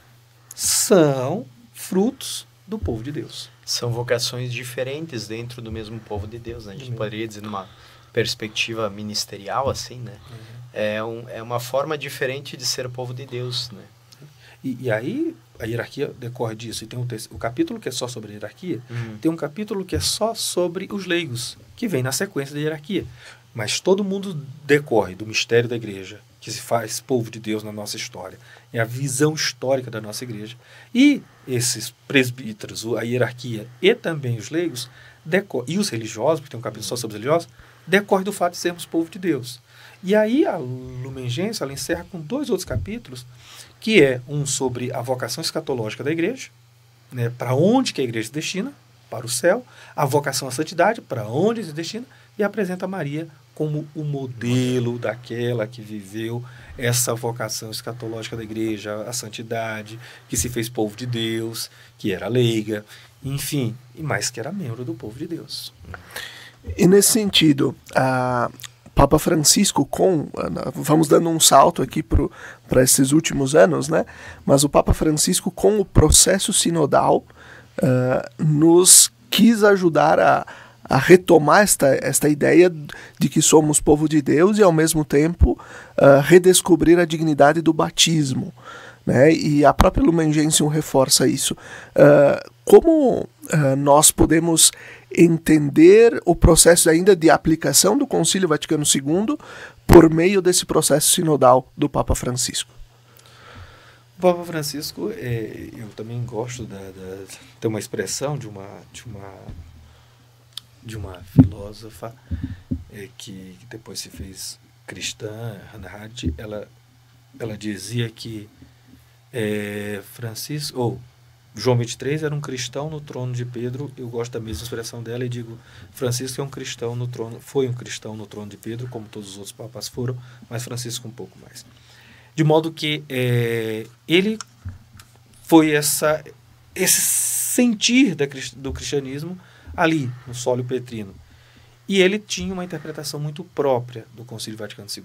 são frutos do povo de Deus. São vocações diferentes dentro do mesmo povo de Deus, né? A gente poderia dizer numa perspectiva ministerial, assim, né? É uma forma diferente de ser o povo de Deus, né? E aí a hierarquia decorre disso. E tem o capítulo que é só sobre a hierarquia, tem um capítulo que é só sobre os leigos, que vem na sequência da hierarquia. Mas todo mundo decorre do mistério da Igreja, que se faz povo de Deus na nossa história. É a visão histórica da nossa Igreja. E esses presbíteros, a hierarquia e também os leigos, e os religiosos, porque tem um capítulo só sobre os religiosos, decorre do fato de sermos povo de Deus. E aí a Lumen Gentium, ela encerra com 2 outros capítulos, que é um sobre a vocação escatológica da Igreja, né, para onde que a Igreja se destina, para o céu, a vocação à santidade, para onde se destina, e apresenta Maria como o modelo daquela que viveu essa vocação escatológica da igreja, a santidade, que se fez povo de Deus, que era leiga, enfim, mas que era membro do povo de Deus. E nesse sentido, Papa Francisco, vamos dando um salto aqui para esses últimos anos, né? Mas o Papa Francisco, com o processo sinodal, nos quis ajudar a retomar esta ideia de que somos povo de Deus e, ao mesmo tempo, redescobrir a dignidade do batismo, né? E a própria Lumen Gentium reforça isso. Como nós podemos entender o processo ainda de aplicação do Concílio Vaticano II por meio desse processo sinodal do Papa Francisco? O Papa Francisco, eu também gosto de uma expressão de uma filósofa que depois se fez cristã, Hannah Arendt. Ela dizia que João 23 era um cristão no trono de Pedro. Eu gosto da mesma expressão dela e digo, Francisco foi um cristão no trono de Pedro, como todos os outros papas foram, mas Francisco um pouco mais. De modo que ele foi esse sentir do cristianismo ali, no sólio petrino. E ele tinha uma interpretação muito própria do Concílio Vaticano II.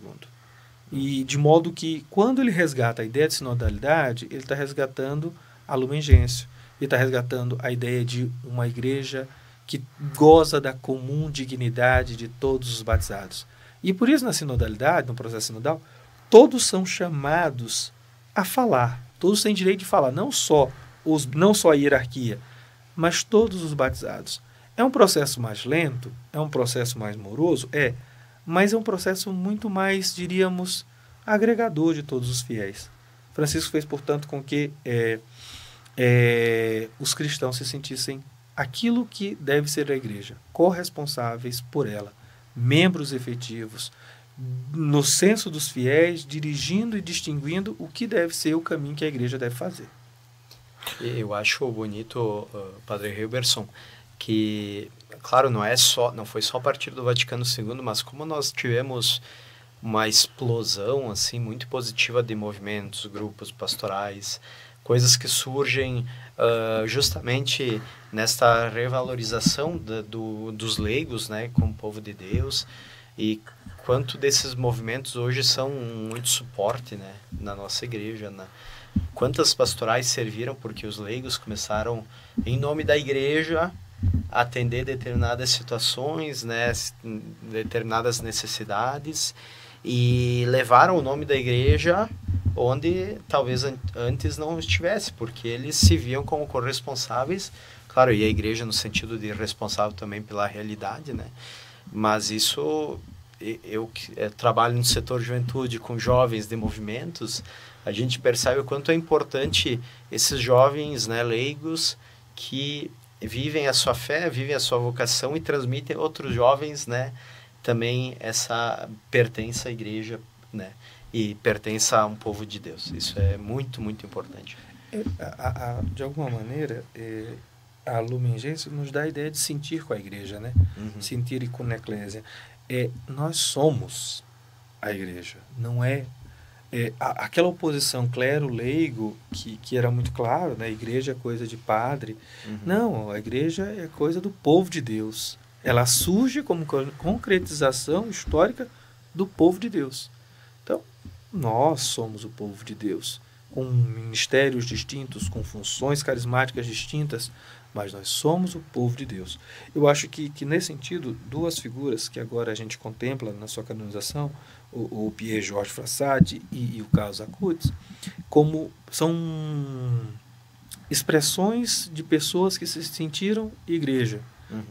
E de modo que, quando ele resgata a ideia de sinodalidade, ele está resgatando a Lumen Gentium. Ele está resgatando a ideia de uma igreja que goza da comum dignidade de todos os batizados. E por isso, na sinodalidade, no processo sinodal, todos são chamados a falar. Todos têm direito de falar, não só a hierarquia, mas todos os batizados. É um processo mais lento, é um processo mais moroso, mas é um processo muito mais, diríamos, agregador de todos os fiéis. Francisco fez, portanto, com que os cristãos se sentissem aquilo que deve ser a igreja, corresponsáveis por ela, membros efetivos, no senso dos fiéis, dirigindo e distinguindo o que deve ser o caminho que a igreja deve fazer. Eu acho bonito, Padre Hilberson, que, claro, não foi só a partir do Vaticano II, mas como nós tivemos uma explosão assim muito positiva de movimentos, grupos pastorais, coisas que surgem justamente nesta revalorização dos leigos, né, como povo de Deus, e quanto desses movimentos hoje são muito suporte, né, na nossa igreja, quantas pastorais serviram porque os leigos começaram, em nome da igreja, a atender determinadas situações, né, determinadas necessidades, e levaram o nome da igreja onde talvez antes não estivesse, porque eles se viam como corresponsáveis, claro, e a igreja no sentido de responsável também pela realidade, né? Mas isso, eu trabalho no setor de juventude com jovens de movimentos, a gente percebe o quanto é importante esses jovens, né, leigos, que vivem a sua fé, vivem a sua vocação e transmitem a outros jovens, né, também essa pertença à igreja, né, e pertença a um povo de Deus. Isso é muito, muito importante. De alguma maneira, a Lumen Gentium nos dá a ideia de sentir com a igreja, né? Uhum. Sentir com a eclésia. Nós somos a igreja, não aquela oposição clero-leigo que era muito claro, né? A igreja é coisa de padre. Uhum. Não, a igreja é coisa do povo de Deus. Ela surge como concretização histórica do povo de Deus. Então, nós somos o povo de Deus, com ministérios distintos, com funções carismáticas distintas, mas nós somos o povo de Deus. Eu acho que nesse sentido, duas figuras que agora a gente contempla na sua canonização, o Pierre Georges Frassati e o Carlos Acutis, como são expressões de pessoas que se sentiram igreja,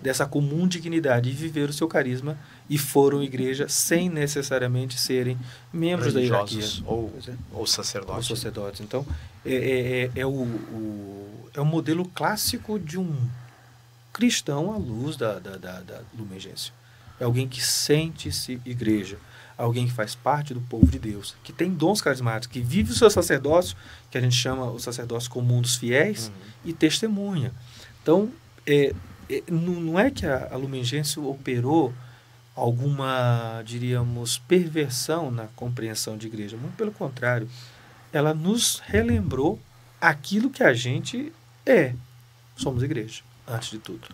dessa comum dignidade, e viveram o seu carisma e foram igreja sem necessariamente serem membros da hierarquia. Ou sacerdotes. Ou sacerdotes. Então, é o modelo clássico de um cristão à luz da Lumen Gentium. É alguém que sente-se igreja, alguém que faz parte do povo de Deus, que tem dons carismáticos, que vive o seu sacerdócio, que a gente chama o sacerdócio comum dos fiéis, e testemunha. Então, não é que a Lumen Gentium operou alguma, diríamos, perversão na compreensão de igreja. Muito pelo contrário, ela nos relembrou aquilo que a gente é. Somos igreja, antes de tudo.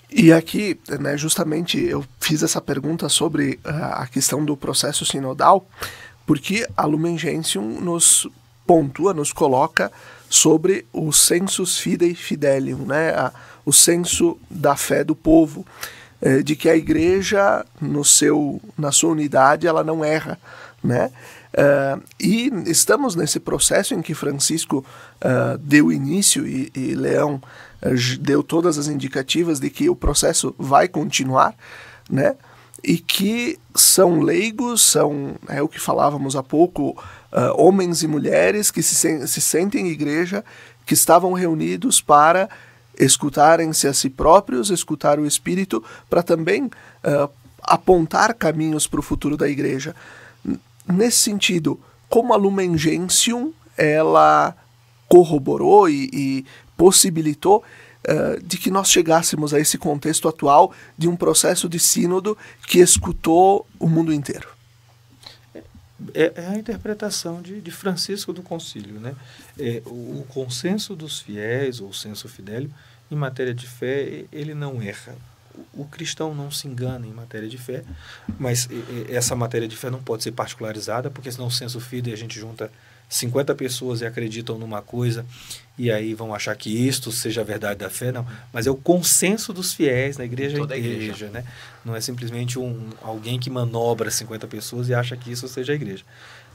E aqui, né, justamente, eu fiz essa pergunta sobre a questão do processo sinodal, porque a Lumen Gentium nos pontua, nos coloca sobre o sensus fidei fidelium, né, o senso da fé do povo, de que a igreja, na sua unidade, ela não erra, né? E estamos nesse processo em que Francisco deu início e Leão deu todas as indicativas de que o processo vai continuar, né? E que são leigos, é o que falávamos há pouco, homens e mulheres que se sentem igreja, que estavam reunidos para escutarem-se a si próprios, escutar o Espírito, para também apontar caminhos para o futuro da igreja. Nesse sentido, como a Lumen Gentium, ela corroborou e possibilitou de que nós chegássemos a esse contexto atual de um processo de sínodo que escutou o mundo inteiro. É a interpretação de Francisco do Concílio, né? O consenso dos fiéis, ou o senso fidelio, em matéria de fé, ele não erra. O cristão não se engana em matéria de fé, mas essa matéria de fé não pode ser particularizada, porque senão o senso fidei a gente junta 50 pessoas e acreditam numa coisa e aí vão achar que isto seja a verdade da fé, não. Mas é o consenso dos fiéis na igreja inteira, né? Não é simplesmente alguém que manobra 50 pessoas e acha que isso seja a igreja.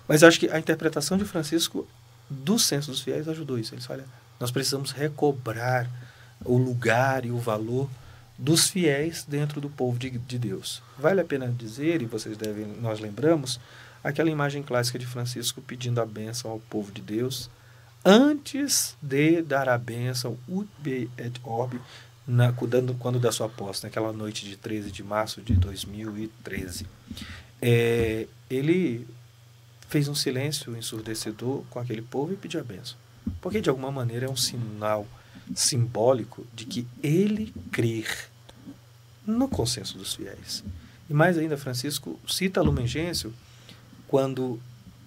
Mas acho que a interpretação de Francisco do senso dos fiéis ajudou isso. Ele disse, olha, nós precisamos recobrar o lugar e o valor dos fiéis dentro do povo de Deus. Vale a pena dizer, e nós lembramos, aquela imagem clássica de Francisco pedindo a bênção ao povo de Deus, antes de dar a bênção, urbi et orbi, quando da sua posse, naquela noite de 13 de março de 2013. Ele fez um silêncio ensurdecedor com aquele povo e pediu a bênção. Porque, de alguma maneira, é um sinal simbólico de que ele crer no consenso dos fiéis. E mais ainda, Francisco cita a Lumen Gentium quando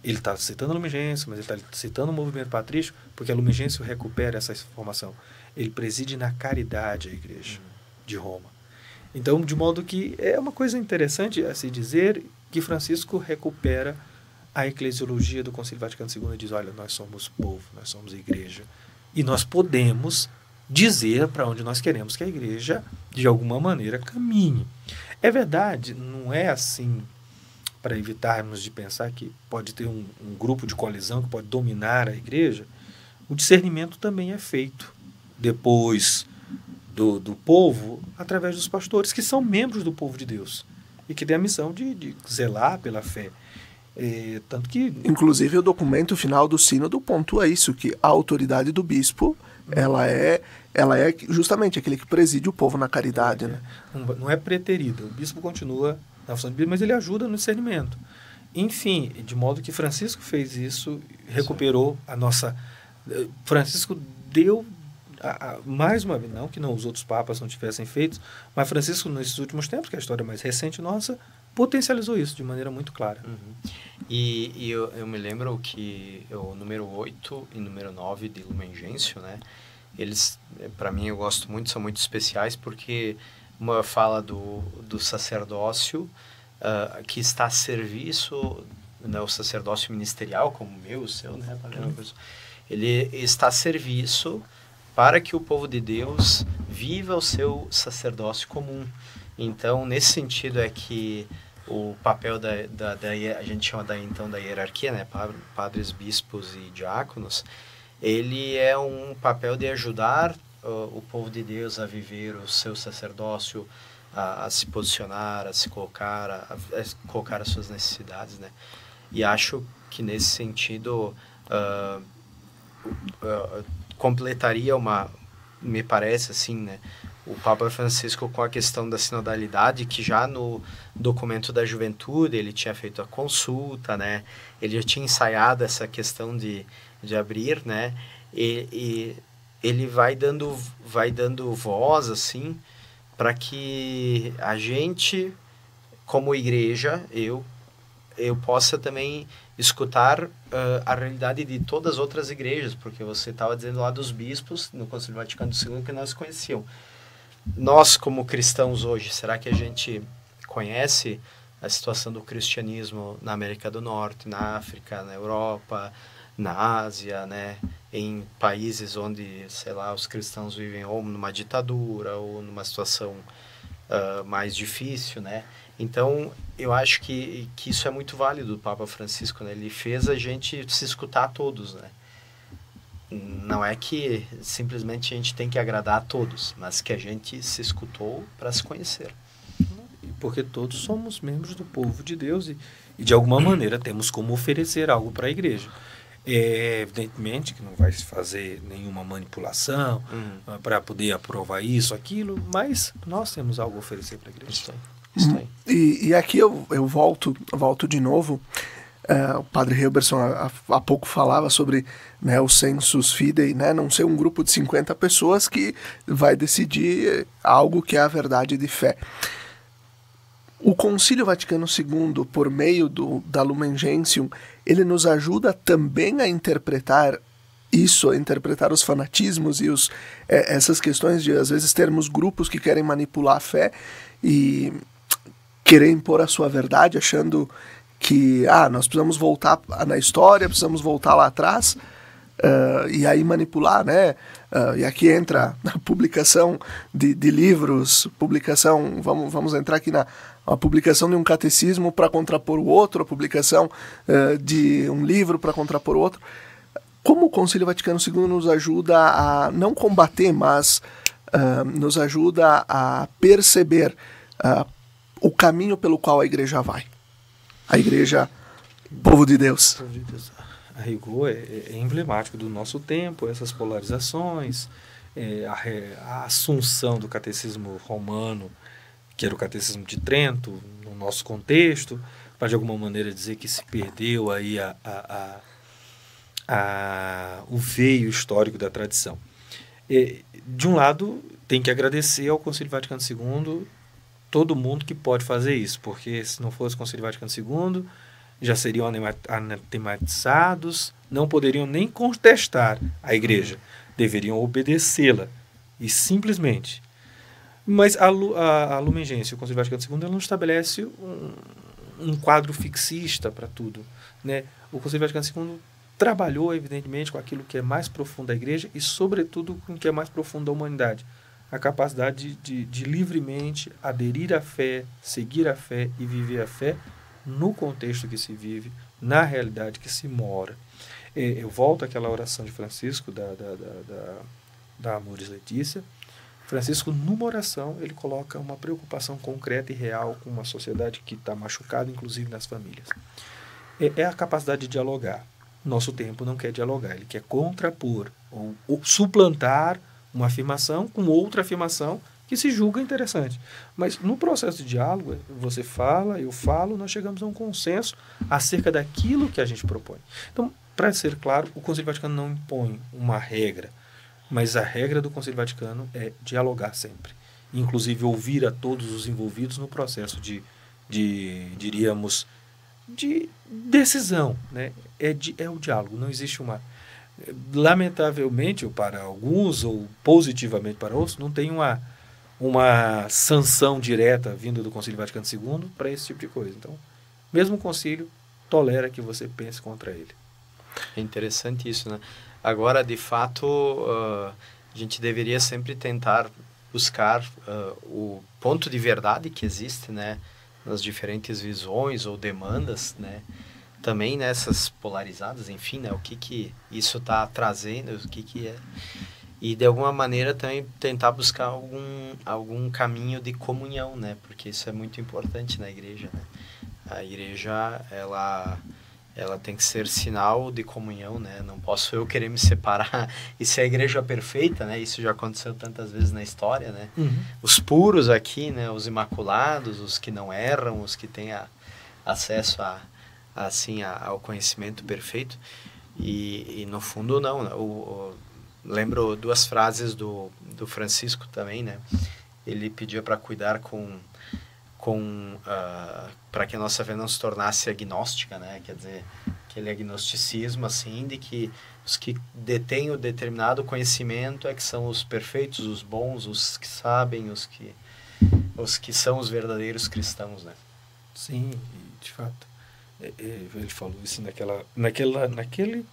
ele está citando a Lumen Gentium, mas ele está citando o movimento patrício, porque a Lumen Gentium recupera essa informação. Ele preside na caridade a igreja de Roma. Então, de modo que é uma coisa interessante a se dizer que Francisco recupera a eclesiologia do Concílio Vaticano II e diz, olha, nós somos povo, nós somos igreja, e nós podemos dizer para onde nós queremos que a igreja, de alguma maneira, caminhe. É verdade, não é assim, para evitarmos de pensar que pode ter um grupo de colisão que pode dominar a igreja. O discernimento também é feito depois do povo, através dos pastores, que são membros do povo de Deus, e que têm a missão de zelar pela fé. Tanto que... Inclusive, o documento final do sínodo pontua isso, que a autoridade do bispo, ela é justamente aquele que preside o povo na caridade. Né? Não é preterida. O bispo continua na função de bispo, mas ele ajuda no discernimento. Enfim, de modo que Francisco fez isso, recuperou a nossa... Francisco deu, mais uma vez, não que os outros papas não tivessem feito, mas Francisco, nesses últimos tempos, que é a história mais recente nossa, potencializou isso de maneira muito clara. E eu me lembro que o número 8 e número 9 de Lumen Gentium, né, eles, para mim, eu gosto muito, são muito especiais, porque uma fala do sacerdócio que está a serviço, né, o sacerdócio ministerial, como o meu, o seu, né, ele está a serviço para que o povo de Deus viva o seu sacerdócio comum. Então, nesse sentido é que o papel a gente chama da hierarquia, né, padres, bispos e diáconos, ele é um papel de ajudar o povo de Deus a viver o seu sacerdócio, a se posicionar, a se colocar, a colocar as suas necessidades, né? E acho que nesse sentido completaria me parece assim, né, o Papa Francisco com a questão da sinodalidade, que já no documento da juventude ele tinha feito a consulta, né, ele já tinha ensaiado essa questão de abrir, né, e ele vai dando voz, assim, para que a gente como igreja, eu possa também escutar a realidade de todas as outras igrejas, porque você estava dizendo lá dos bispos no Concílio Vaticano II que nós conheciam. Nós, como cristãos hoje, será que a gente conhece a situação do cristianismo na América do Norte, na África, na Europa, na Ásia, né? Em países onde, sei lá, os cristãos vivem ou numa ditadura ou numa situação mais difícil, né? Então, eu acho que isso é muito válido do Papa Francisco, né? Ele fez a gente se escutar a todos, né? Não é que simplesmente a gente tem que agradar a todos, mas que a gente se escutou para se conhecer. Porque todos somos membros do povo de Deus e de alguma maneira temos como oferecer algo para a igreja. Evidentemente que não vai se fazer nenhuma manipulação para poder aprovar isso, aquilo, mas nós temos algo a oferecer para a igreja. Isso aí. E aqui eu volto de novo. O padre Hilberson há pouco falava sobre, né, o sensus fidei, né, não ser um grupo de 50 pessoas que vai decidir algo que é a verdade de fé. O Concílio Vaticano II, por meio da Lumen Gentium, ele nos ajuda também a interpretar isso, a interpretar os fanatismos e essas questões de, às vezes, termos grupos que querem manipular a fé e querer impor a sua verdade, achando que nós precisamos voltar na história, precisamos voltar lá atrás, e aí manipular, né? E aqui entra a publicação de livros, vamos entrar aqui a publicação de um catecismo para contrapor o outro, a publicação de um livro para contrapor o outro. Como o Concílio Vaticano II nos ajuda a não combater, mas nos ajuda a perceber o caminho pelo qual a igreja vai. A igreja, povo de Deus. A rigor é emblemático do nosso tempo, essas polarizações, a assunção do catecismo romano, que era o catecismo de Trento, no nosso contexto, para de alguma maneira dizer que se perdeu aí o veio histórico da tradição. De um lado, tem que agradecer ao Concílio Vaticano II todo mundo que pode fazer isso, porque se não fosse o Concílio Vaticano II, já seriam anatematizados, não poderiam nem contestar a igreja, deveriam obedecê-la, e simplesmente. Mas a Lumen Gentium, o Concílio Vaticano II, ela não estabelece um quadro fixista para tudo, né? O Concílio Vaticano II trabalhou, evidentemente, com aquilo que é mais profundo da igreja e, sobretudo, com o que é mais profundo da humanidade. A capacidade de livremente aderir à fé, seguir a fé e viver a fé no contexto que se vive, na realidade que se mora. Eu volto àquela oração de Francisco, da Amoris Laetitia. Francisco, numa oração, ele coloca uma preocupação concreta e real com uma sociedade que está machucada, inclusive nas famílias. É a capacidade de dialogar. Nosso tempo não quer dialogar, ele quer contrapor ou suplantar uma afirmação com outra afirmação que se julga interessante. Mas no processo de diálogo, você fala, eu falo, nós chegamos a um consenso acerca daquilo que a gente propõe. Então, para ser claro, o Concílio Vaticano não impõe uma regra, mas a regra do Concílio Vaticano é dialogar sempre. Inclusive ouvir a todos os envolvidos no processo diríamos, de decisão, né? É o diálogo, não existe uma... Lamentavelmente, ou para alguns, ou positivamente para outros, não tem uma sanção direta vinda do Concílio Vaticano II para esse tipo de coisa. Então, mesmo o concílio tolera que você pense contra ele. É interessante isso, né? Agora, de fato, a gente deveria sempre tentar buscar o ponto de verdade que existe, né, nas diferentes visões ou demandas, né, também nessas polarizadas, enfim, né, o que isso está trazendo, o que é, e de alguma maneira também tentar buscar algum caminho de comunhão, né, porque isso é muito importante na igreja, né. A igreja, ela tem que ser sinal de comunhão, né? Não posso eu querer me separar e ser a igreja perfeita, né? Isso já aconteceu tantas vezes na história, né? Uhum. Os puros aqui, né? Os imaculados, os que não erram, os que têm acesso ao conhecimento perfeito. E no fundo, não. Lembro duas frases do Francisco também, né? Ele pedia para cuidar com para que a nossa fé não se tornasse agnóstica, né? Quer dizer, aquele agnosticismo, assim, de que os que detêm o determinado conhecimento é que são os perfeitos, os bons, os que sabem, os que são os verdadeiros cristãos, né? Sim, de fato. Ele falou isso naquele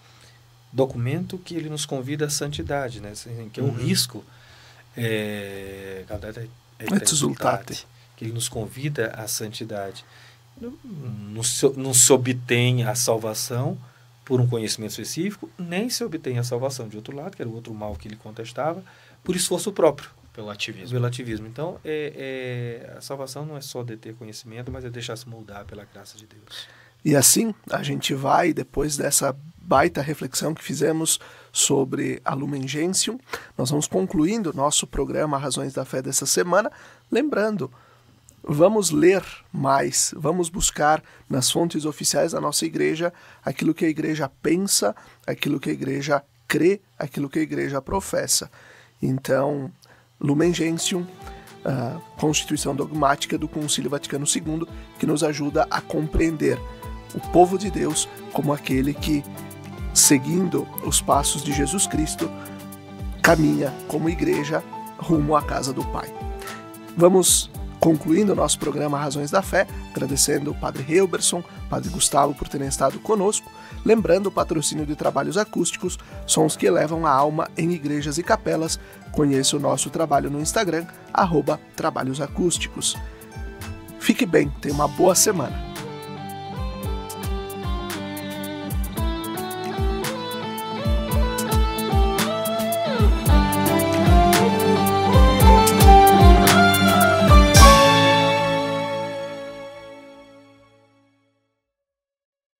documento que ele nos convida à santidade, né? Assim, que é o risco exultate, que ele nos convida à santidade. Não se obtém a salvação por um conhecimento específico, nem se obtém a salvação de outro lado, que era o outro mal que ele contestava, por esforço próprio. Pelo ativismo. Então, a salvação não é só de ter conhecimento, mas é deixar-se moldar pela graça de Deus. E assim, a gente vai, depois dessa baita reflexão que fizemos sobre a Lumen Gentium, nós vamos concluindo o nosso programa Razões da Fé dessa semana, lembrando, vamos ler mais, vamos buscar nas fontes oficiais da nossa igreja aquilo que a igreja pensa, aquilo que a igreja crê, aquilo que a igreja professa. Então, Lumen Gentium, a Constituição Dogmática do Concílio Vaticano II, que nos ajuda a compreender o povo de Deus como aquele que, seguindo os passos de Jesus Cristo, caminha como igreja rumo à casa do Pai. Vamos concluindo o nosso programa Razões da Fé, agradecendo o Padre Helberson, Padre Gustavo por terem estado conosco, lembrando o patrocínio de trabalhos acústicos, sons que elevam a alma em igrejas e capelas. Conheça o nosso trabalho no Instagram, @trabalhosacústicos. Fique bem, tenha uma boa semana.